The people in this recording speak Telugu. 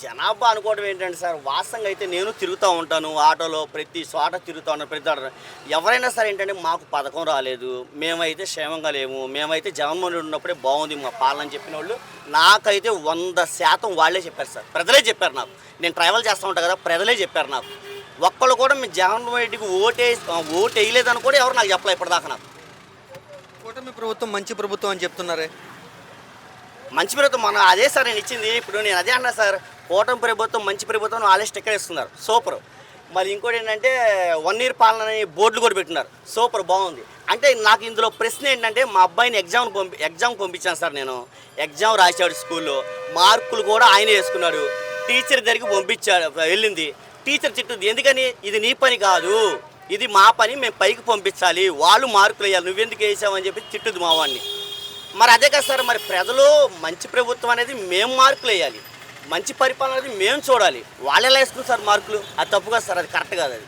జనాభా అనుకోవడం ఏంటంటే సార్, వాస్తవంగా అయితే నేను తిరుగుతూ ఉంటాను ఆటోలో, ప్రతి చోట తిరుగుతూ ఉంటాను, ప్రతి చోట. ఎవరైనా సరే ఏంటంటే మాకు పథకం రాలేదు, మేమైతే క్షేమంగా లేము, మేమైతే జగన్మోహన్ రెడ్డి ఉన్నప్పుడే బాగుంది మా పాలన అని చెప్పిన వాళ్ళు నాకైతే 100% వాళ్ళే చెప్పారు సార్. ప్రజలే చెప్పారు నాకు. నేను ట్రావెల్ చేస్తూ ఉంటాను కదా, ప్రజలే చెప్పారు నాకు. ఒక్కళ్ళు కూడా మేము జగన్మోహన్ రెడ్డికి ఓటు వేయలేదని కూడా ఎవరు నాకు చెప్పలే ఇప్పటిదాకా నాకు. కూటమి ప్రభుత్వం మంచి ప్రభుత్వం అని చెప్తున్నారే. మంచి ప్రభుత్వం మన అదే సార్ నేను ఇచ్చింది. ఇప్పుడు నేను అదే అన్నా సార్, కూటమి ప్రభుత్వం మంచి ప్రభుత్వం వాళ్ళే స్టిక్కర్ ఇస్తున్నారు, సూపర్. మరి ఇంకోటి ఏంటంటే 1 ఇయర్ పాలన అని బోర్డులు కూడా పెట్టున్నారు, సూపర్, బాగుంది. అంటే నాకు ఇందులో ప్రశ్న ఏంటంటే, మా అబ్బాయిని ఎగ్జామ్ పంపించాను సార్. నేను ఎగ్జామ్ రాశాడు స్కూల్లో, మార్కులు కూడా ఆయనే వేసుకున్నాడు. టీచర్ దగ్గరికి పంపించాడు, వెళ్ళింది టీచర్ తిట్టుద్ది, ఎందుకని ఇది నీ పని కాదు, ఇది మా పని, మేము పైకి పంపించాలి, వాళ్ళు మార్కులు వేయాలి, నువ్వెందుకు వేసావని చెప్పి తిట్టుద్ది మా వాడిని. మరి అదే కదా సార్, మరి ప్రజలు మంచి ప్రభుత్వం అనేది మేము మార్కులు వేయాలి, మంచి పరిపాలన అనేది మేము చూడాలి. వాళ్ళు ఎలా వేసుకున్నారు సార్ మార్కులు? అది తప్పు కదా సార్, అది కరెక్ట్ కాదు అది.